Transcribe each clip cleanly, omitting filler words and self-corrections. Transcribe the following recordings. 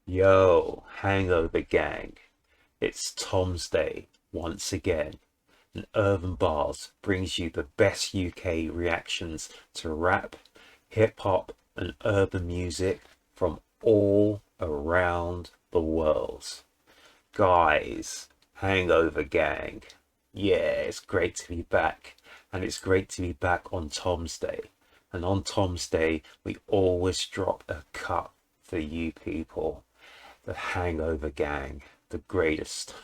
Yo, Hangover Gang. It's Tom's Day once again, and Urb'n Barz brings you the best UK reactions to rap, hip hop, and urban music from all around the world. Guys, Hangover Gang. Yeah, it's great to be back, and it's great to be back on Tom's Day. And on Tom's Day, we always drop a cut for you people. The Hangover Gang, the greatest.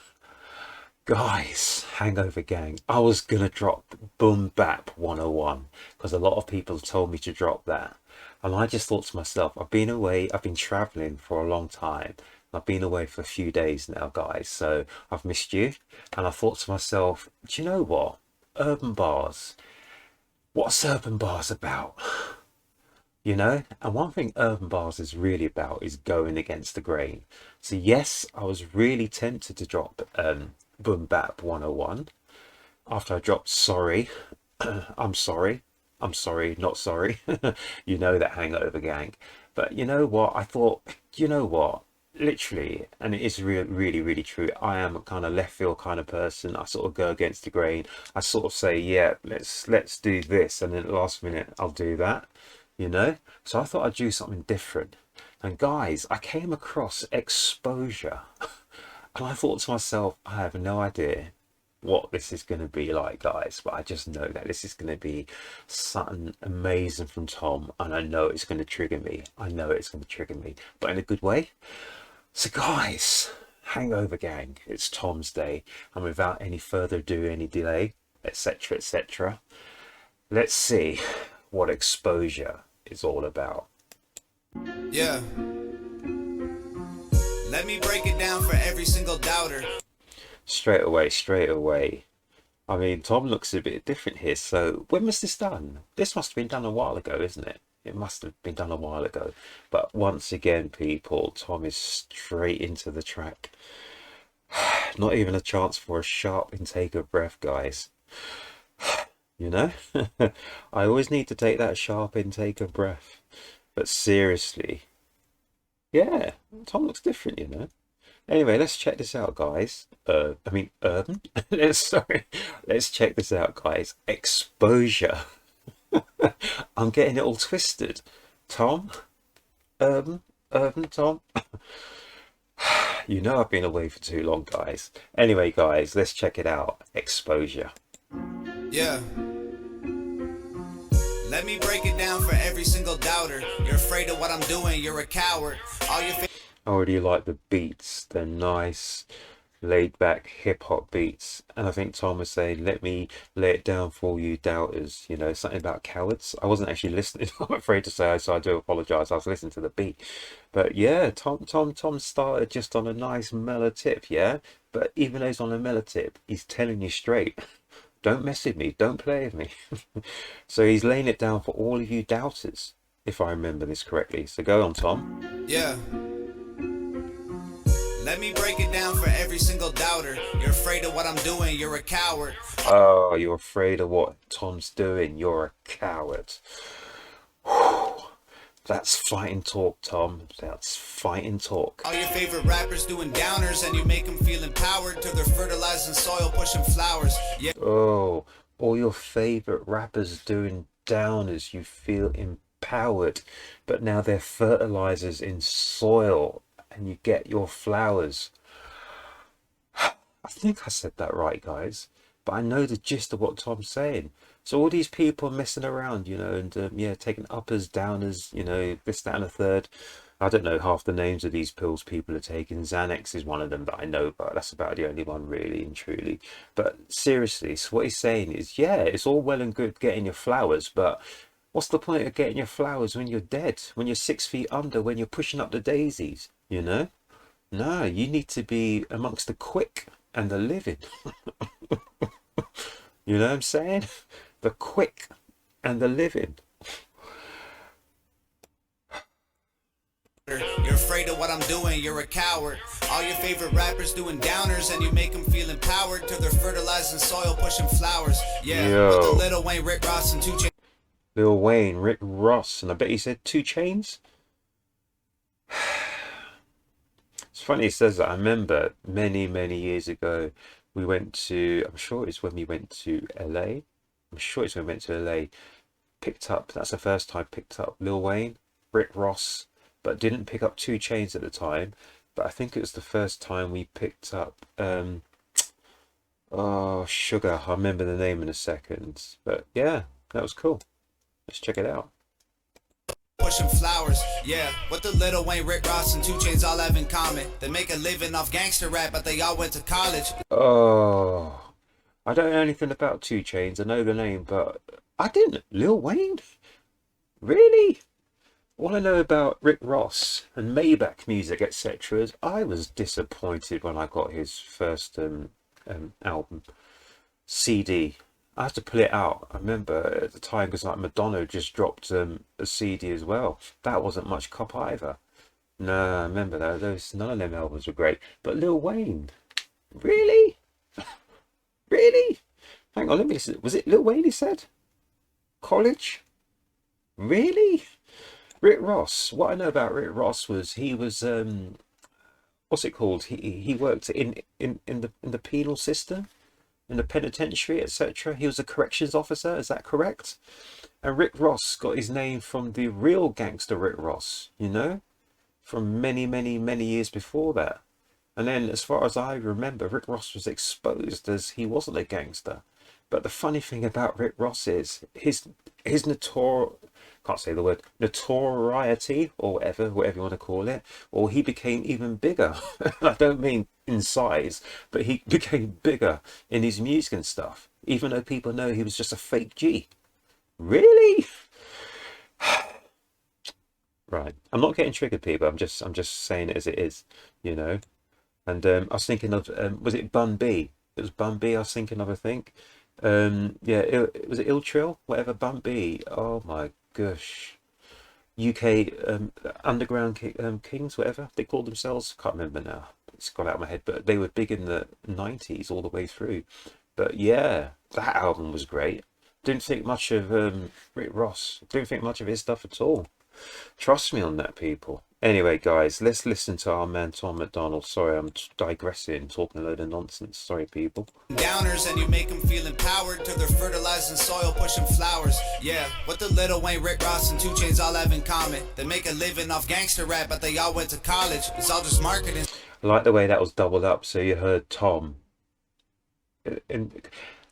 Guys, Hangover Gang, I was gonna drop Boom Bap 101 because a lot of people told me to drop that. And I just thought to myself, I've been away, I've been traveling for a long time. I've been away for a few days now, guys, so I've missed you. And I thought to myself, do you know what? Urb'n Barz. What's Urb'n Barz about? You know, and one thing Urb'n Barz is really about is going against the grain. So yes, I was really tempted to drop Boom Bap 101 after I dropped Sorry. I'm sorry. I'm sorry, not sorry. You know that Hangover Gang. But you know what? I thought, you know what? Literally, and it is really, really true. I am a kind of left field kind of person. I sort of go against the grain. I sort of say, yeah, let's do this, and then at the last minute I'll do that, you know. So I thought I'd do something different. And guys, I came across Exposure, and I thought to myself, I have no idea what this is going to be like, guys, but I just know that this is going to be something amazing from Tom, and I know it's going to trigger me. I know it's going to trigger me, but in a good way. So guys, Hangover Gang, it's Tom's Day, and without any further ado, any delay, etc, etc, let's see what Exposure is all about. Yeah. Let me break it down for every single doubter. Straight away. I mean, Tom looks a bit different here. So when was this done? This must have been done a while ago, isn't it? It must have been done a while ago. But once again, people, Tom is straight into the track. Not even a chance for a sharp intake of breath, guys. You know? I always need to take that sharp intake of breath. But seriously, yeah, Tom looks different, you know? Anyway, let's check this out, guys. I mean, Urban. Let's check this out, guys. Exposure. I'm getting it all twisted. Tom, Urban, Tom. You know I've been away for too long, guys. Anyway, guys, let's check it out. Exposure. Yeah. Let me break it down for every single doubter. You're afraid of what I'm doing, you're a coward. All your I already like the beats. They're nice, laid back hip hop beats. And I think Tom was saying, let me lay it down for all you doubters. You know, something about cowards. I wasn't actually listening, I'm afraid to say, so I do apologize. I was listening to the beat. But yeah, Tom started just on a nice mellow tip, yeah? But even though he's on a mellow tip, he's telling you straight, don't mess with me, don't play with me. So he's laying it down for all of you doubters, if I remember this correctly. So go on, Tom. Yeah. Let me break it down for every single doubter. You're afraid of what I'm doing, you're a coward. Oh, you're afraid of what Tom's doing. You're a coward. That's fighting talk, Tom. That's fighting talk. All your favorite rappers doing downers, and you make them feel empowered till they're fertilizing soil, pushing flowers. Yeah. Oh, all your favorite rappers doing downers. You feel empowered, but now they're fertilizers in soil, and you get your flowers. I think I said that right, guys. But I know the gist of what Tom's saying. So all these people messing around, you know, and yeah, taking uppers, downers, you know, this, that, and a third. I don't know half the names of these pills people are taking. Xanax is one of them that I know, but that's about the only one really and truly. But seriously, so what he's saying is, yeah, it's all well and good getting your flowers, but what's the point of getting your flowers when you're dead, when you're 6 feet under, when you're pushing up the daisies, you know? No, you need to be amongst the quick and the living. You know what I'm saying? The quick and the living. You're afraid of what I'm doing, you're a coward. All your favorite rappers doing downers, and you make them feel empowered till they're fertilizing soil, pushing flowers. Yeah, with the Yo, Lil Wayne, Rick Ross, and 2 Chainz. Lil Wayne, Rick Ross, and I bet he said 2 Chains. It's funny it says that. I remember many years ago, we went to, I'm sure it's when we went to LA. I'm sure it's when we went to LA. Picked up, that's the first time picked up Lil Wayne, Rick Ross, but didn't pick up Two Chains at the time. But I think it was the first time we picked up, oh, Sugar. I'll remember the name in a second. But yeah, that was cool. Let's check it out. Pushing flowers, yeah. What the Lil Wayne, Rick Ross, and Two Chains all have in common? They make a living off gangster rap, but they all went to college. Oh, I don't know anything about Two Chains. I know the name, but I didn't. Lil Wayne? Really? All I know about Rick Ross and Maybach music, etc., is I was disappointed when I got his first album, CD. I had to pull it out. I remember at the time because like Madonna just dropped a CD as well. That wasn't much cop either. No, I remember that. Those none of them albums were great. But Lil Wayne, really, really? Hang on, let me listen. Was it Lil Wayne? He said, college, really? Rick Ross. What I know about Rick Ross was he was what's it called? He worked in the penal system, in the penitentiary, etc. He was a corrections officer. Is that correct? And Rick Ross got his name from the real gangster Rick Ross, you know, from many years before that. And then, as far as I remember, Rick Ross was exposed as he wasn't a gangster. But the funny thing about Rick Ross is his can't say the word, notoriety or whatever you want to call it, or he became even bigger. I don't mean in size, but he became bigger in his music and stuff, even though people know he was just a fake G. Really? Right. I'm not getting triggered, people. I'm just saying it as it is, you know. And I was thinking of was it Bun B? It was Bun B I was thinking of, I think. Yeah, was it Ill Trill? Whatever, Bun B. Oh my gosh. UK underground kings, whatever they called themselves. Can't remember now. It's gone out of my head. But they were big in the 90s all the way through. But yeah, that album was great. Didn't think much of Rick Ross. Didn't think much of his stuff at all. Trust me on that, people. Anyway, guys, let's listen to our man Tom MacDonald. Sorry, I'm digressing, talking a load of nonsense. Sorry, people. Downers and you make them feel empowered till they're fertilizing soil, pushing flowers. Yeah, what the Lil Wayne, Rick Ross, and Two Chains all have in common? They make a living off gangster rap, but they all went to college. It's all just marketing. I like the way that was doubled up. So you heard Tom. And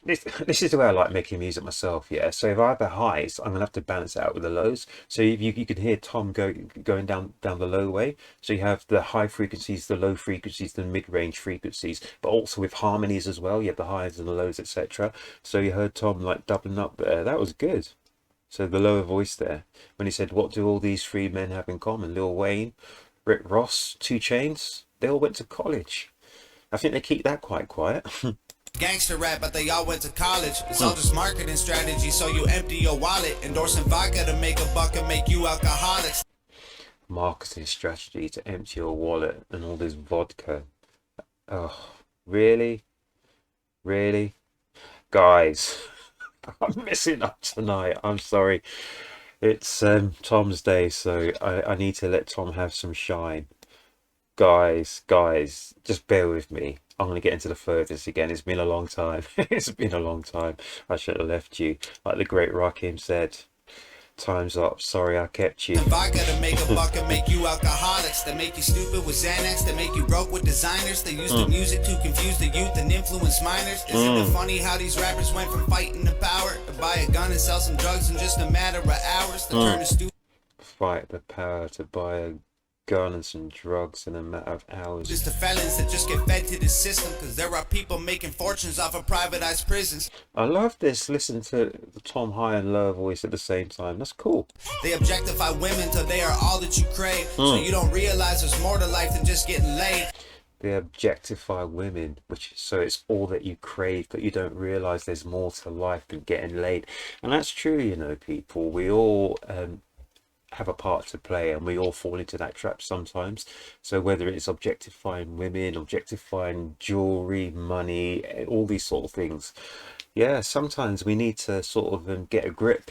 this is the way I like making music myself, yeah. So if I have the highs, I'm gonna have to balance it out with the lows. So you can hear Tom going down the low way. So you have the high frequencies, the low frequencies, the mid-range frequencies, but also with harmonies as well. You have the highs and the lows, etc. So you heard Tom like doubling up there. That was good. So the lower voice there when he said, "What do all these three men have in common?" Lil Wayne, Rick Ross, Two Chains. They all went to college. I think they keep that quite quiet. Gangster rap, but they all went to college. It's all just marketing strategy, so you empty your wallet. Endorsing vodka to make a buck and make you alcoholics. Marketing strategy to empty your wallet and all this vodka. Oh, really? Really? Guys, I'm messing up tonight. I'm sorry. It's Tom's day, so I need to let Tom have some shine. Guys, just bear with me. I'm going to get into the furthest again. It's been a long time. It's been a long time. I should have left you. Like the great Rakim said, time's up. Sorry I kept you. Vodka to make a buck and make you alcoholics. They make you stupid with Xanax. They make you broke with designers. They use the music to confuse the youth and influence minors. Isn't it funny how these rappers went from fighting to power to buy a gun and sell some drugs in just a matter of hours? To turn a stupid Fight the power to buy a gun and some drugs in a matter of hours. just the felons that just get fed to the system, because there are people making fortunes off of privatized prisons. I love this. Listen to the Tom high and low voice at the same time. That's cool. They objectify women till they are all that you crave, so you don't realize there's more to life than just getting laid. They objectify women, so it's all that you crave, but you don't realize there's more to life than getting laid. And that's true, you know, people. We all have a part to play, and we all fall into that trap sometimes. So whether it's objectifying women, objectifying jewelry, money, all these sort of things, yeah, sometimes we need to sort of get a grip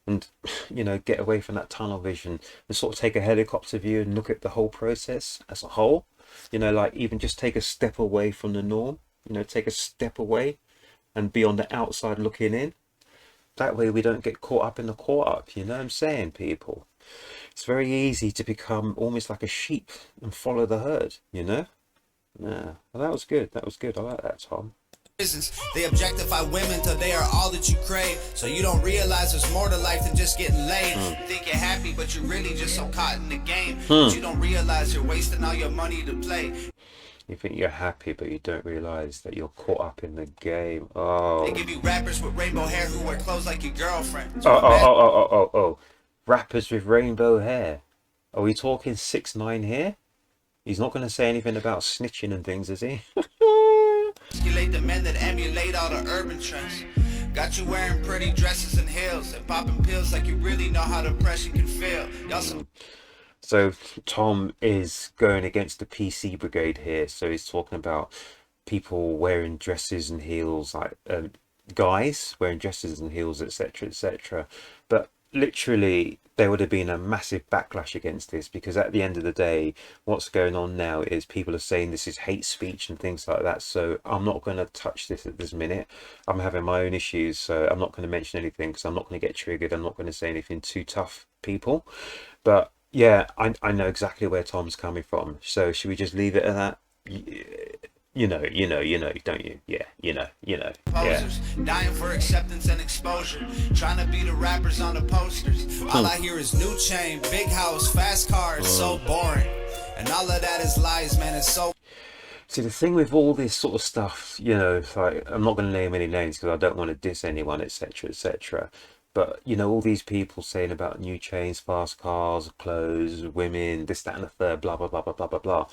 and, you know, get away from that tunnel vision and sort of take a helicopter view and look at the whole process as a whole. You know, like even just take a step away from the norm, you know, take a step away and be on the outside looking in. That way we don't get caught up in the caught up, you know what I'm saying, people? It's very easy to become almost like a sheep and follow the herd, you know? Yeah, well, that was good. That was good. I like that, Tom. They objectify women till they are all that you crave. So you don't realize there's more to life than just getting laid. You think you're happy, but you're really just so caught in the game. But you don't realize you're wasting all your money to play. You think you're happy, but you don't realize that you're caught up in the game. Oh. They give you rappers with rainbow hair who wear clothes like your girlfriend. Oh. Rappers with rainbow hair. Are we talking 6ix9ine here? He's not going to say anything about snitching and things, is he? Emulate the men that emulate all the urban trends. Got you wearing pretty dresses and heels and popping pills like you really know how depression can feel. Y'all some So Tom is going against the PC brigade here. So he's talking about people wearing dresses and heels, like guys wearing dresses and heels, etc., etc. But literally there would have been a massive backlash against this, because at the end of the day what's going on now is people are saying this is hate speech and things like that. So I'm not going to touch this at this minute. I'm having my own issues, so I'm not going to mention anything because I'm not going to get triggered. I'm not going to say anything too tough, people. But yeah, I know exactly where Tom's coming from. So should we just leave it at that? You know, don't you? Yeah, you know. Yeah. posers, dying for acceptance and exposure, trying to be the rappers on the posters. All I hear is new chain, big house, fast cars, so boring. And all of that is lies, man, it's so. See, the thing with all this sort of stuff, you know, like, I'm not going to name any names because I don't want to diss anyone, etc., etc. But, you know, all these people saying about new chains, fast cars, clothes, women, this, that, and the third, blah, blah, blah, blah, blah, blah, blah.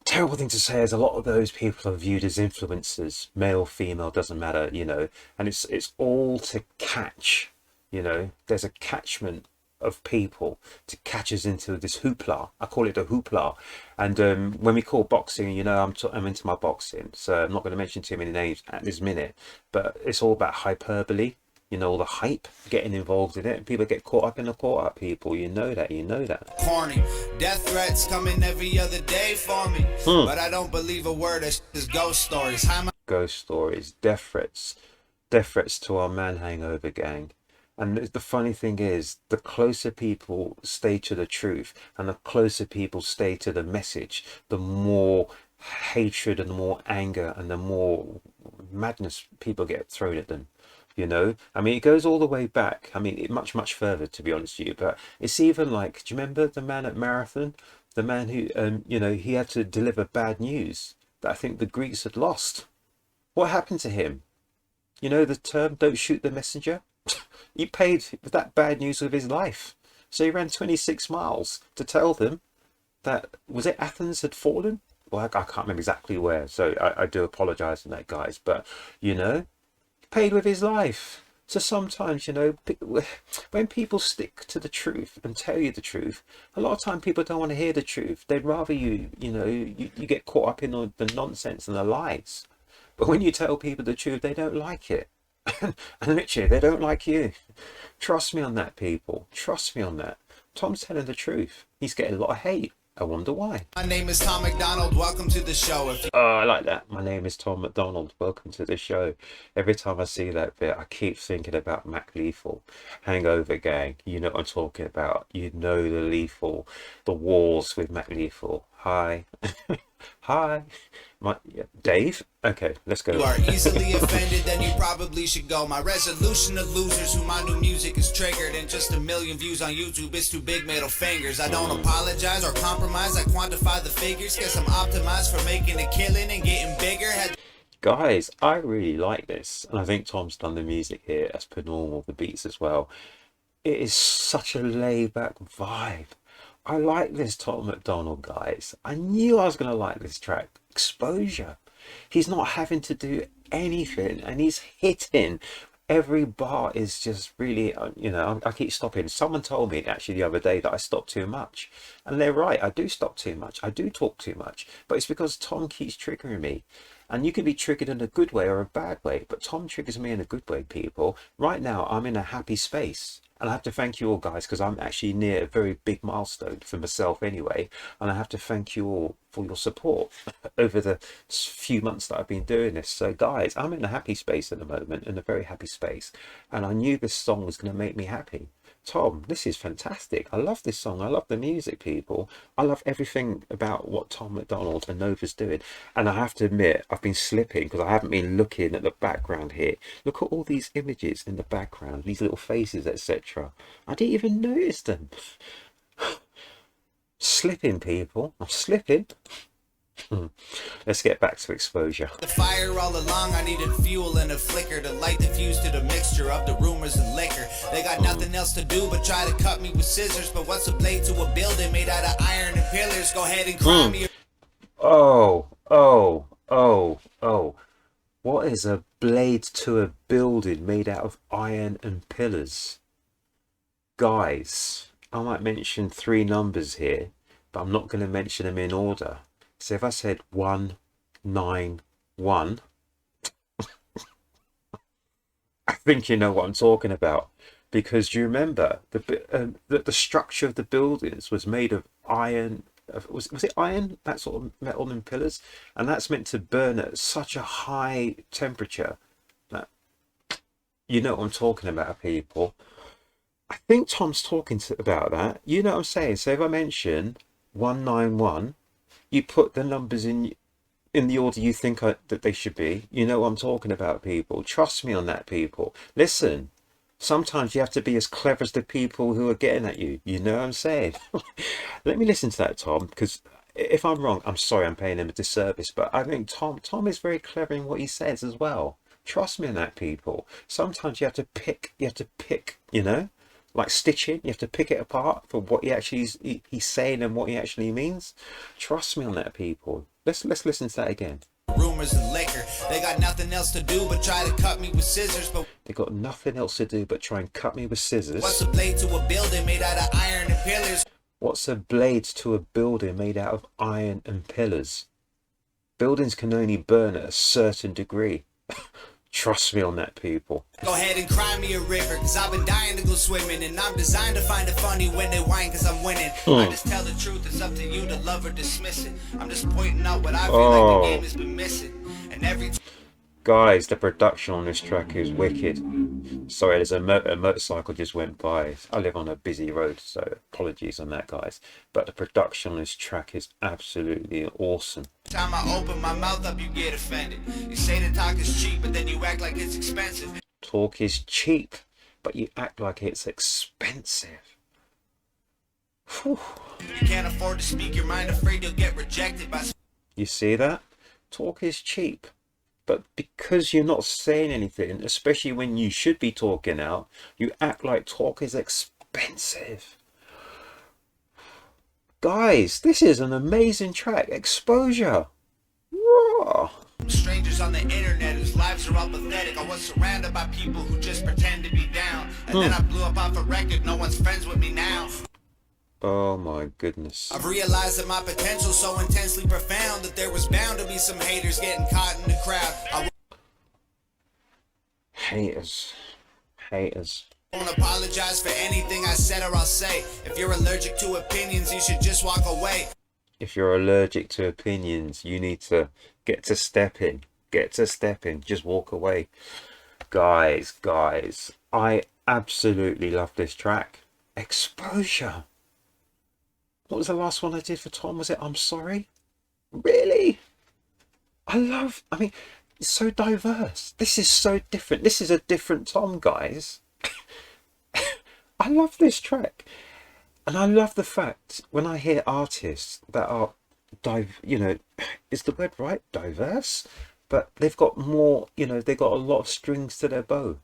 Terrible thing to say is a lot of those people are viewed as influencers, male, female, doesn't matter, you know, and it's all to catch, you know, there's a catchment of people to catch us into this hoopla. I call it a hoopla. And when we call boxing, you know, I'm into my boxing, so I'm not going to mention too many names at this minute, but it's all about hyperbole, you know, all the hype, getting involved in it, and people get caught up in the caught up, people, you know that. Corny. Death threats coming every other day for me. But I don't believe a word of is ghost stories. Ghost stories, death threats to our man hangover gang. And the funny thing is, the closer people stay to the truth and the closer people stay to the message, the more hatred and the more anger and the more madness people get thrown at them. You know, I mean, it goes all the way back. I mean, much further, to be honest with you. But it's even like, do you remember the man at Marathon? The man who, you know, he had to deliver bad news that I think the Greeks had lost. What happened to him? You know the term, don't shoot the messenger? He paid that bad news with his life. So he ran 26 miles to tell them that, was it Athens had fallen? Well, I can't remember exactly where. So I do apologise for that, guys. But, you know, paid with his life. So sometimes, you know, when people stick to the truth and tell you the truth, a lot of time people don't want to hear the truth. They'd rather you get caught up in the nonsense and the lies. But when you tell people the truth, they don't like it. And literally, they don't like you. Trust me on that, people. Trust me on that. Tom's telling the truth. He's getting a lot of hate. I wonder why. My name is Tom MacDonald. Welcome to the show. Oh, I like that. My name is Tom MacDonald. Welcome to the show. Every time I see that bit, I keep thinking about Mac Lethal. Hangover Gang. You know what I'm talking about. You know the Lethal. The wars with Mac Lethal. Hi. Hi. Dave? Okay, let's go. You are easily offended, then you probably should go. My resolution of losers who my new music is triggered, and just 1 million views on YouTube is too big, middle fingers. I don't apologize or compromise, I quantify the figures. Guess I'm optimized for making a killing and getting bigger. Guys, I really like this, and I think Tom's done the music here as per normal, the beats as well. It is such a laid-back vibe. I like this Tom MacDonald, guys. I knew I was going to like this track. Exposure. He's not having to do anything, and he's hitting. Every bar is just really, you know, I keep stopping. Someone told me actually the other day that I stop too much, and they're right. I do stop too much. I do talk too much, but it's because Tom keeps triggering me. And you can be triggered in a good way or a bad way, but Tom triggers me in a good way, people. Right now, I'm in a happy space. And I have to thank you all, guys, because I'm actually near a very big milestone for myself anyway. And I have to thank you all for your support over the few months that I've been doing this. So, guys, I'm in a happy space at the moment, in a very happy space. And I knew this song was going to make me happy. Tom, this is fantastic. I love this song. I love the music, people. I love everything about what Tom MacDonald and Nova's doing. And I have to admit, I've been slipping because I haven't been looking at the background here. Look at all these images in the background, these little faces, etc. I didn't even notice them. Slipping, people. I'm slipping. Let's get back to Exposure. The fire all along, I needed fuel and a flicker to light the fuse to the mixture of the rumors and liquor. They got nothing else to do but try to cut me with scissors. But what's a blade to a building made out of iron and pillars? Go ahead and cry me. Oh. What is a blade to a building made out of iron and pillars? Guys, I might mention 3 numbers here, but I'm not going to mention them in order. So if I said 191, I think you know what I'm talking about, because you remember the structure of the buildings was made of iron. Was it iron? That sort of metal and pillars, and that's meant to burn at such a high temperature that you know what I'm talking about, people. I think Tom's talking about that. You know what I'm saying? So if I mention 191. You put the numbers in the order you think that they should be. You know what I'm talking about, people. Trust me on that, people. Listen, sometimes you have to be as clever as the people who are getting at you. You know what I'm saying? Let me listen to that, Tom, because if I'm wrong, I'm sorry, I'm paying him a disservice. But I think Tom is very clever in what he says as well. Trust me on that, people. Sometimes you have to pick, you know? Like stitching, you have to pick it apart for what he's saying and what he actually means. Trust me on that, people. Let's listen to that again. Rumors and liquor. They got nothing else to do but try to cut me with scissors. But they got nothing else to do but try and cut me with scissors. What's a blade to a building made out of iron and pillars? What's a blade to a building made out of iron and pillars? Buildings can only burn at a certain degree. Trust me on that, people. Go ahead and cry me a river, cause I've been dying to go swimming. And I'm designed to find it funny when they whine cause I'm winning. I just tell the truth, it's up to you to love or dismiss it. I'm just pointing out what I feel like the game has been missing. And every guys, the production on this track is wicked. Sorry, there's a motorcycle just went by. I live on a busy road, so apologies on that, guys. But the production on this track is absolutely awesome. Time I open my mouth up, you get offended. You say the talk is cheap, but then you act like it's expensive. Talk is cheap, but you act like it's expensive. Whew. You can't afford to speak your mind, afraid you'll get rejected by... You see that? Talk is cheap. But because you're not saying anything, especially when you should be talking out, you act like talk is expensive. Guys, this is an amazing track. Exposure. Raw. Strangers on the internet whose lives are all pathetic. I was surrounded by people who just pretend to be down. And then I blew up off a record. No one's friends with me now. Oh my goodness. I've realized that my potential's so intensely profound that there was bound to be some haters getting caught in the crowd. Haters. Haters. I won't apologize for anything I said or I'll say. If you're allergic to opinions, you should just walk away. If you're allergic to opinions, you need to get to stepping. Get to stepping. Just walk away. Guys, I absolutely love this track. Exposure. What was the last one I did for Tom? Was it I'm Sorry? Really? I mean, it's so diverse. This is so different. This is a different Tom, guys. I love this track. And I love the fact when I hear artists that are, is the word right? Diverse? But they've got more, they've got a lot of strings to their bow.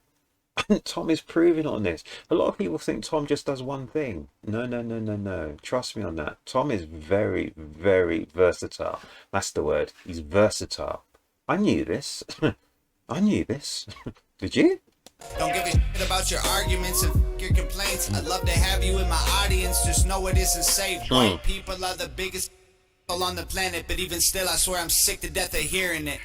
And Tom is proving on this. A lot of people think Tom just does one thing. No. Trust me on that. Tom is very, very versatile. That's the word. He's versatile. I knew this. I knew this. Did you? Don't give a shit about your arguments and your complaints. I'd love to have you in my audience. Just know it isn't safe. White people are the biggest on the planet. But even still, I swear I'm sick to death of hearing it.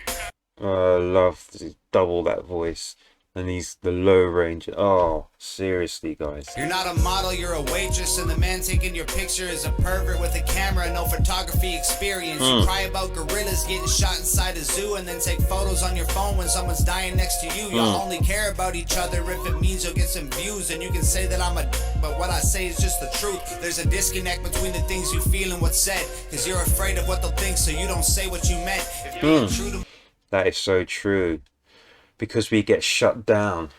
I love to double that voice. And he's the low range. Oh, seriously, guys. You're not a model, you're a waitress, and the man taking your picture is a pervert with a camera, no photography experience. You cry about gorillas getting shot inside a zoo and then take photos on your phone when someone's dying next to you. Y'all only care about each other if it means you'll get some views, and you can say that I'm a but what I say is just the truth. There's a disconnect between the things you feel and what's said, because you're afraid of what they'll think, so you don't say what you meant. If you're being true to That is so true. Because we get shut down.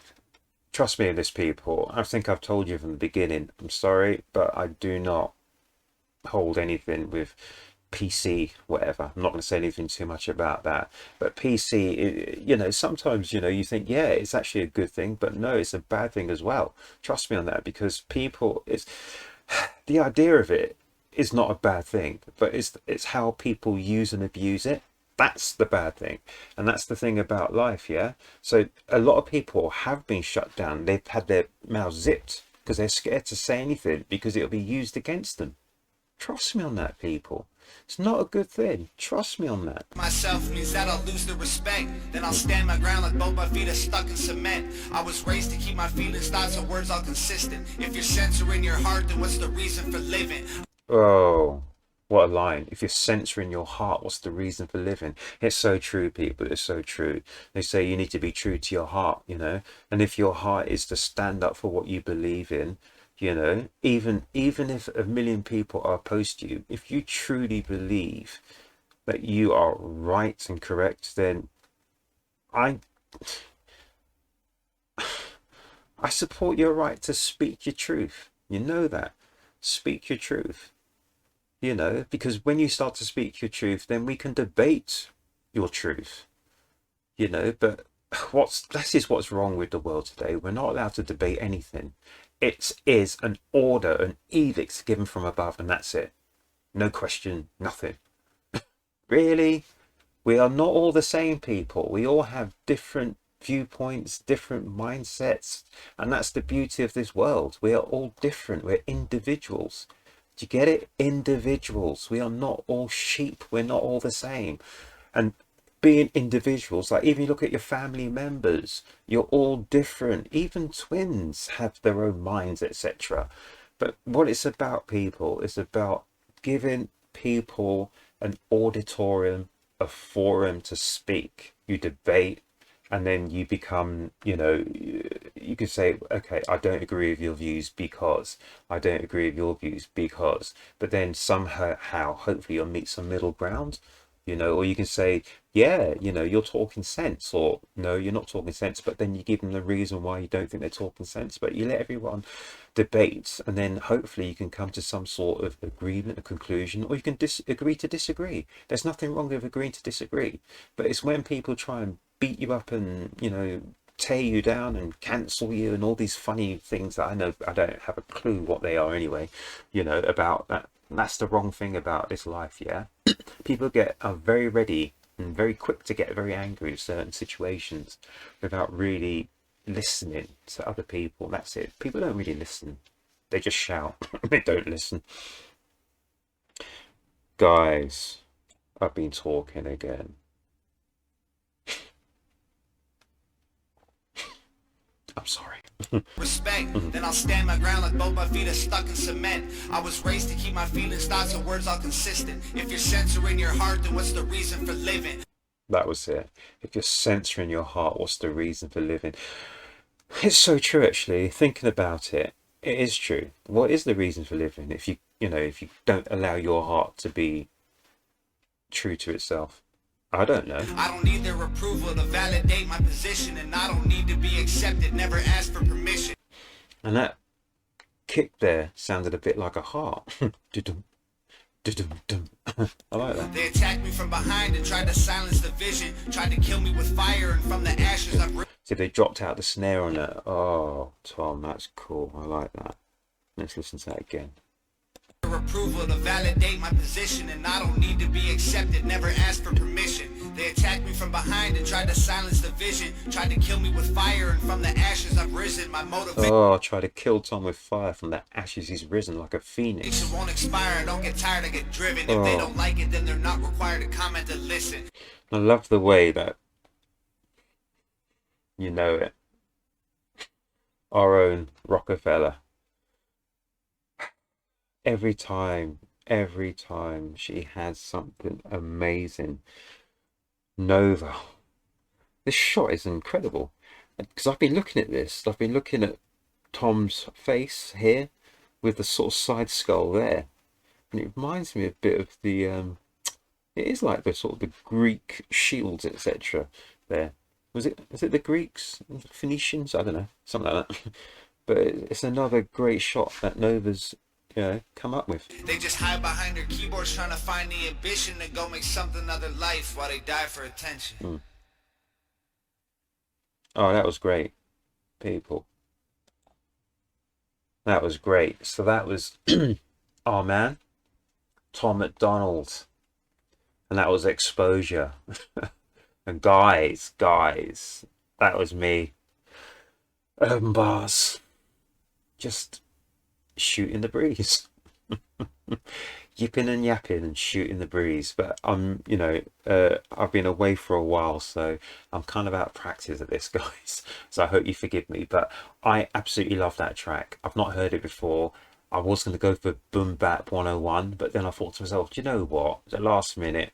Trust me in this, people. I think I've told you from the beginning. I'm sorry, but I do not hold anything with PC, whatever. I'm not going to say anything too much about that. But PC, you know, sometimes, you know, you think, yeah, it's actually a good thing, but no, it's a bad thing as well. Trust me on that, because people, it's the idea of it is not a bad thing, but it's how people use and abuse it. That's the bad thing. And that's the thing about life, yeah? So a lot of people have been shut down. They've had their mouths zipped because they're scared to say anything because it'll be used against them. Trust me on that, people. It's not a good thing. Trust me on that. myself means that I'll lose the respect. Then I'll stand my ground like both my feet are stuck in cement. I was raised to keep my feelings, thoughts, and words all consistent. If you're censoring your heart, then what's the reason for living? Oh, what a line. If you're censoring your heart, what's the reason for living? It's so true, people. It's so true. They say you need to be true to your heart, you know. And if your heart is to stand up for what you believe in, you know, even if a million people are opposed to you, if you truly believe that you are right and correct, then I support your right to speak your truth. You know that. Speak your truth. You know, because when you start to speak your truth, then we can debate your truth, you know. But this is what's wrong with the world today. We're not allowed to debate anything. It is an order, an edict given from above, and that's it. No question, nothing. Really? We are not all the same, people. We all have different viewpoints, different mindsets, and that's the beauty of this world. We are all different. We're individuals. Do you get it? Individuals. We are not all sheep. We're not all the same. And being individuals, like even you look at your family members, you're all different. Even twins have their own minds, etc. But what it's about, people, is about giving people an auditorium, a forum to speak. You debate, and then you become, you know, you could say, okay, I don't agree with your views because, I don't agree with your views because, but then somehow, hopefully you'll meet some middle ground, you know. Or you can say, yeah, you know, you're talking sense, or no, you're not talking sense, but then you give them the reason why you don't think they're talking sense, but you let everyone debate, and then hopefully you can come to some sort of agreement, a conclusion, or you can agree to disagree. There's nothing wrong with agreeing to disagree, but it's when people try and beat you up and, you know, tear you down and cancel you and all these funny things that I know I don't have a clue what they are anyway, you know, about that. That's the wrong thing about this life, yeah. People are very ready and very quick to get very angry in certain situations without really listening to other people. That's it. People don't really listen. They just shout. They don't listen. Guys, I've been talking again. I'm sorry. Respect, then I'll stand my ground like both my feet are stuck in cement. I was raised to keep my feelings, thoughts, and words all consistent. If you're censoring your heart, then what's the reason for living? That was it. If you're censoring your heart, what's the reason for living? It's so true, actually. Thinking about it, it is true. What is the reason for living if you know, if you don't allow your heart to be true to itself? I don't know. I don't need their approval to validate my position, and I don't need to be accepted, never ask for permission. And that kick there sounded a bit like a heart. Du-dum, du-dum-dum. I like that. They attacked me from behind and tried to silence the vision, tried to kill me with fire, and from the ashes I've So they dropped out the snare on it. Oh, Tom, that's cool. I like that. Let's listen to that again. approval to validate my position, and I don't need to be accepted, never asked for permission. They attacked me from behind and tried to silence the vision, tried to kill me with fire, and from the ashes I've risen. My motivation try to kill Tom with fire. From the ashes he's risen like a phoenix. won't expire. I don't get tired, I get driven. If they don't like it, then they're not required to comment or listen. I love the way that You know it. Our own Rockefeller. Every time she has something amazing. Nova. This shot is incredible. Because I've been looking at this. I've been looking at Tom's face here with the sort of side skull there. And it reminds me a bit of the it is like the sort of the Greek shields, etc. There. Was it the Greeks? Phoenicians? I don't know. Something like that. But it's another great shot that Nova's, come up with. They just hide behind their keyboards trying to find the ambition to go make something of their life while they die for attention. Oh, that was great, people. That was great. So that was our man, Tom MacDonald. And that was Exposure. And guys, that was me. Urb'n Barz. Just shooting the breeze. Yipping and yapping and shooting the breeze. But I've been away for a while, so I'm kind of out of practice at this, guys. So I hope you forgive me. But I absolutely love that track. I've not heard it before. I was going to go for Boom Bap 101, but then I thought to myself, do you know what? The last minute,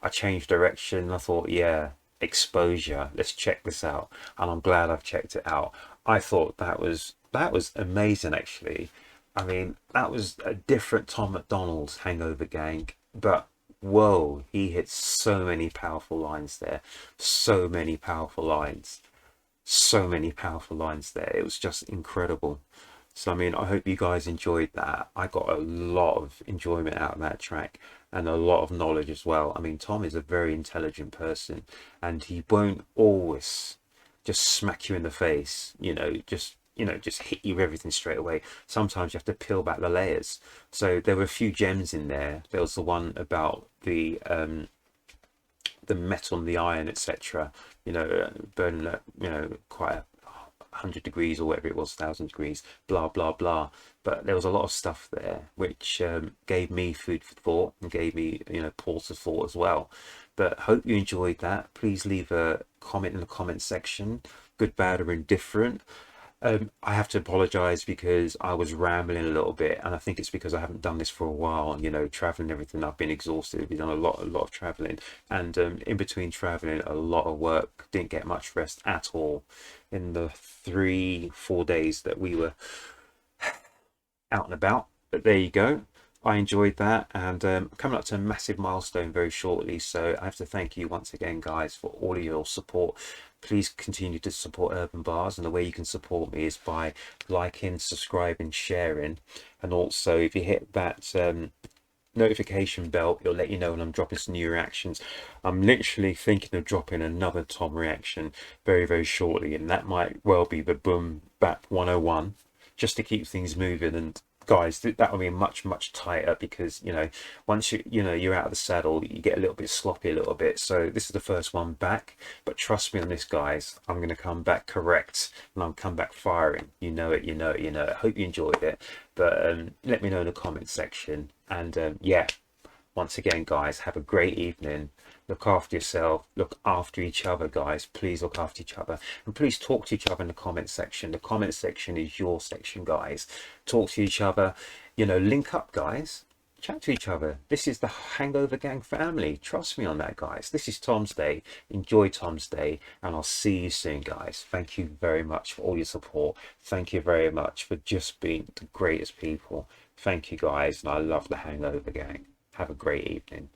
I changed direction. I thought, yeah, Exposure. Let's check this out. And I'm glad I've checked it out. I thought that was amazing, actually. I mean, that was a different Tom MacDonald's Hangover Gang, but whoa, he hit so many powerful lines there. So many powerful lines. So many powerful lines there. It was just incredible. So, I mean, I hope you guys enjoyed that. I got a lot of enjoyment out of that track and a lot of knowledge as well. I mean, Tom is a very intelligent person and he won't always just smack you in the face, just hit you with everything straight away. Sometimes you have to peel back the layers. So there were a few gems in there. There was the one about the metal and the iron, etc. Burning at quite 100 degrees or whatever it was, 1,000 degrees, blah blah blah. But there was a lot of stuff there which gave me food for thought and gave me pause of thought as well. But hope you enjoyed that. Please leave a comment in the comment section, good, bad or indifferent. I have to apologize because I was rambling a little bit, and I think it's because I haven't done this for a while. Traveling and everything, I've been exhausted. We've done a lot of traveling, and in between traveling, a lot of work. Didn't get much rest at all in the 3-4 days that we were out and about. But there you go. I enjoyed that, and coming up to a massive milestone very shortly. So I have to thank you once again, guys, for all of your support. Please continue to support Urb'n Barz, and the way you can support me is by liking, subscribing, sharing, and also if you hit that notification bell, it'll let you know when I'm dropping some new reactions. I'm literally thinking of dropping another Tom reaction very, very shortly, and that might well be the Boom Bap 101, just to keep things moving. And guys, that will be much tighter because once you're out of the saddle, you get a little bit sloppy a little bit. So this is the first one back, but trust me on this, guys, I'm going to come back correct and I'll come back firing. You know it. I hope you enjoyed it, but let me know in the comment section. And yeah, once again, guys, have a great evening. Look after yourself, look after each other, guys. Please look after each other, and please talk to each other in the comment section. The comment section is your section, guys. Talk to each other, link up, guys. Chat to each other. This is the Hangover Gang family. Trust me on that, guys. This is Tom's Day. Enjoy Tom's Day, and I'll see you soon, guys. Thank you very much for all your support. Thank you very much for just being the greatest people. Thank you, guys, and I love the Hangover Gang. Have a great evening.